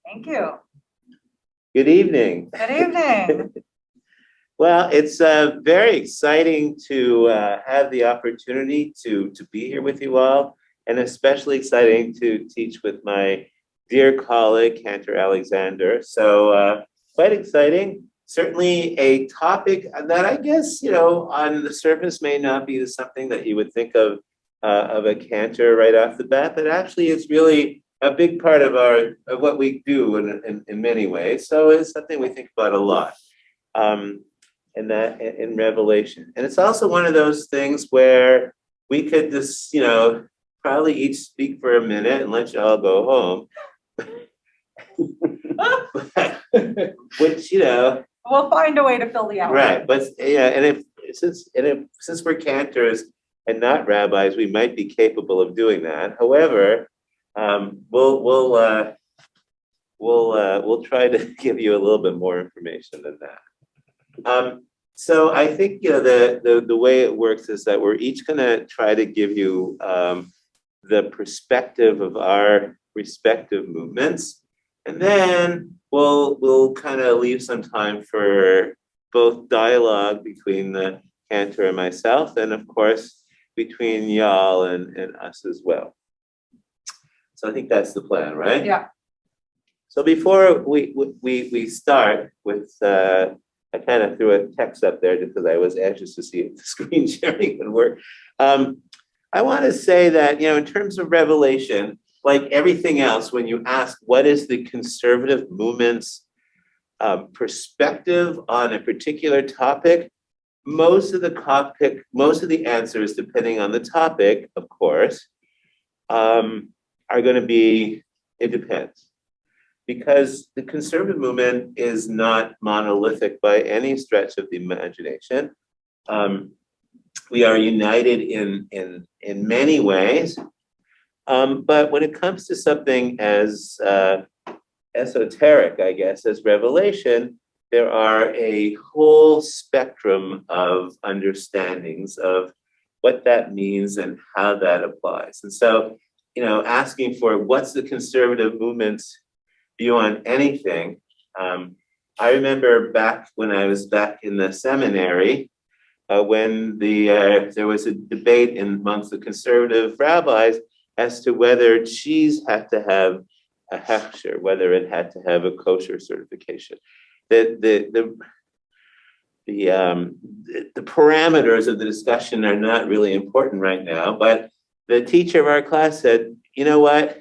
Thank you. Good evening. Good evening. Well, it's very exciting to have the opportunity to be here with you all, and especially exciting to teach with my dear colleague, Cantor Alexander. So quite exciting. Certainly a topic that I guess, on the surface may not be something that you would think of a cantor right off the bat, but actually it's really a big part of what we do in many ways. So it's something we think about a lot. And that in Revelation. And it's also one of those things where we could just, probably each speak for a minute and let you all go home. Which, We'll find a way to fill the hour. right. But yeah, and since we're cantors and not rabbis, we might be capable of doing that. However, we'll try to give you a little bit more information than that. So I think the way it works is that we're each going to try to give you the perspective of our respective movements, and then we'll kind of leave some time for both dialogue between the cantor and myself, and of course between y'all and us as well. So I think that's the plan, right? Yeah. So before we start with, I kind of threw a text up there just because I was anxious to see if the screen sharing would work. I want to say that, in terms of Revelation, like everything else, when you ask what is the conservative movement's perspective on a particular topic, most of the answers, depending on the topic, of course, are going to be, it depends. Because the conservative movement is not monolithic by any stretch of the imagination. We are united in many ways, but when it comes to something as esoteric, I guess, as Revelation, there are a whole spectrum of understandings of what that means and how that applies. And so, asking for what's the conservative movement's view on anything. I remember back when I was back in the seminary, when there was a debate amongst the conservative rabbis as to whether cheese had to have a hechsher, whether it had to have a kosher certification. The parameters of the discussion are not really important right now, but the teacher of our class said, you know what?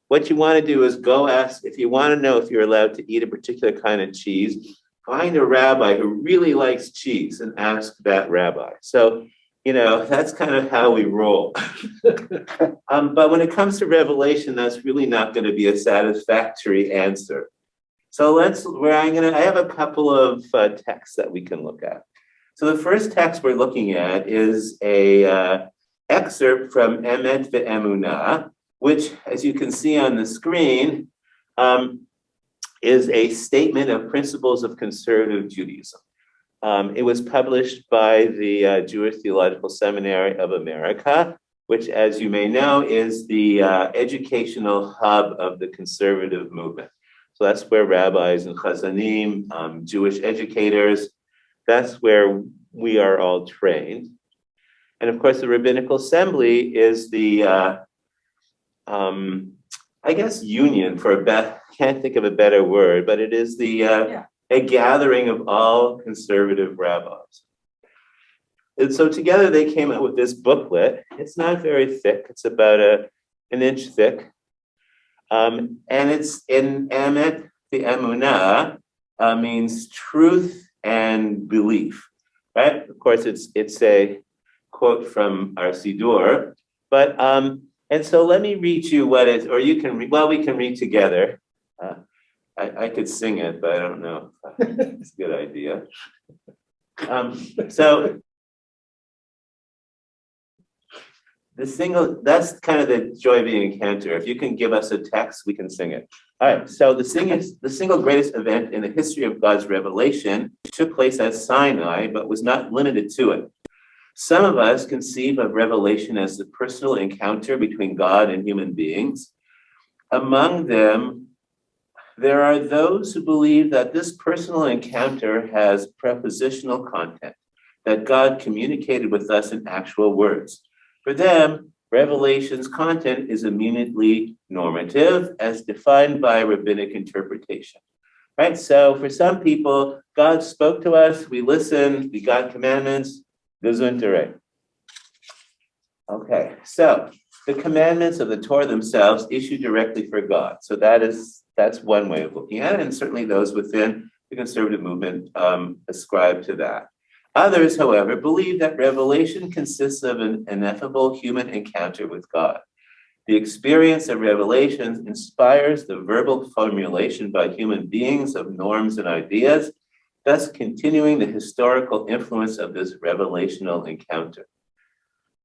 What you want to do is go ask, if you want to know if you're allowed to eat a particular kind of cheese, find a rabbi who really likes cheese and ask that rabbi. So, that's kind of how we roll. But when it comes to Revelation, that's really not going to be a satisfactory answer. So I have a couple of texts that we can look at. So the first text we're looking at is a excerpt from Emet ve'emunah, which, as you can see on the screen, is a statement of principles of conservative Judaism. It was published by the Jewish Theological Seminary of America, which, as you may know, is the educational hub of the conservative movement. So that's where rabbis and chazanim, Jewish educators, that's where we are all trained. And of course, the Rabbinical Assembly is the I guess union can't think of a better word, but it is a gathering of all conservative rabbis. And so together they came out with this booklet. It's not very thick. It's about an inch thick. And it's in Emet ve'emunah, means truth and belief, right? Of course, it's a quote from our Siddur, but and so let me read you what is, or you can read, we can read together. I could sing it, but I don't know if it's a good idea. So that's kind of the joy of being a cantor. If you can give us a text, we can sing it. All right, so the single greatest event in the history of God's revelation took place at Sinai, but was not limited to it. Some of us conceive of revelation as the personal encounter between God and human beings. Among them, There are those who believe that this personal encounter has prepositional content, that God communicated with us in actual words. For them, Revelation's content is immediately normative as defined by rabbinic interpretation. Right? So for some people, God spoke to us, we listened, we got commandments, gesundheit. Okay, so the commandments of the Torah themselves issued directly for God. So that's one way of looking at it, and certainly those within the conservative movement ascribe to that. Others, however, believe that revelation consists of an ineffable human encounter with God. The experience of revelation inspires the verbal formulation by human beings of norms and ideas, thus continuing the historical influence of this revelational encounter.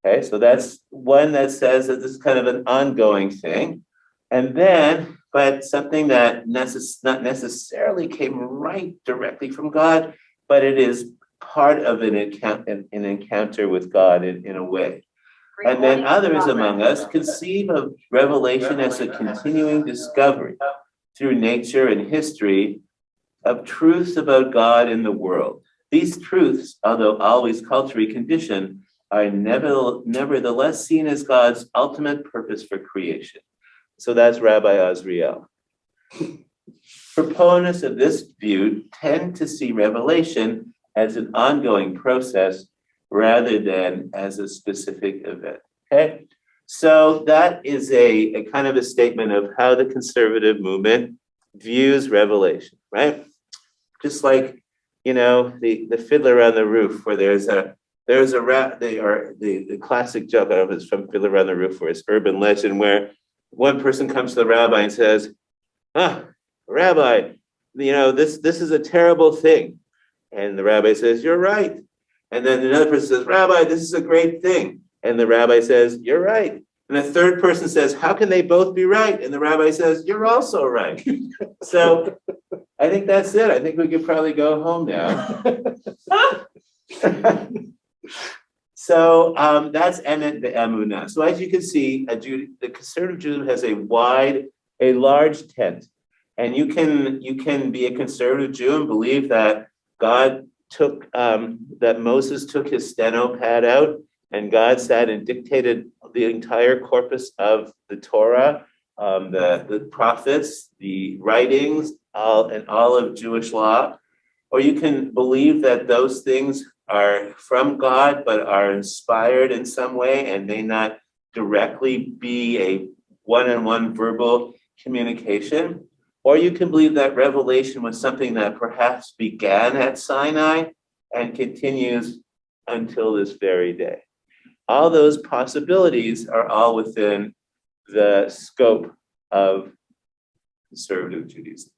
Okay, so that's one that says that this is kind of an ongoing thing. And then, but something that not necessarily came right directly from God, but it is part of an encounter with God in a way. And then others among us conceive of revelation as a continuing discovery through nature and history of truths about God and the world. These truths, although always culturally conditioned, are nevertheless seen as God's ultimate purpose for creation. So that's Rabbi Azriel. Proponents of this view tend to see revelation as an ongoing process rather than as a specific event. Okay, so that is a kind of a statement of how the conservative movement views revelation, right? Just like, the Fiddler on the Roof, where the classic joke, I don't know if it's from Fiddler on the Roof, where it's urban legend, where one person comes to the rabbi and says, Rabbi, this is a terrible thing. And the rabbi says, you're right. And then another person says, Rabbi, this is a great thing. And the rabbi says, you're right. And the third person says, how can they both be right? And the rabbi says, you're also right. So I think that's it. I think we could probably go home now. So that's Emet Be'emunah. So as you can see, the conservative Jew has a large tent. And you can be a conservative Jew and believe that God that Moses took his steno pad out and God sat and dictated the entire corpus of the Torah, the prophets, the writings, and all of Jewish law. Or you can believe that those things are from God, but are inspired in some way and may not directly be a one-on-one verbal communication. Or you can believe that revelation was something that perhaps began at Sinai and continues until this very day. All those possibilities are all within the scope of conservative Judaism.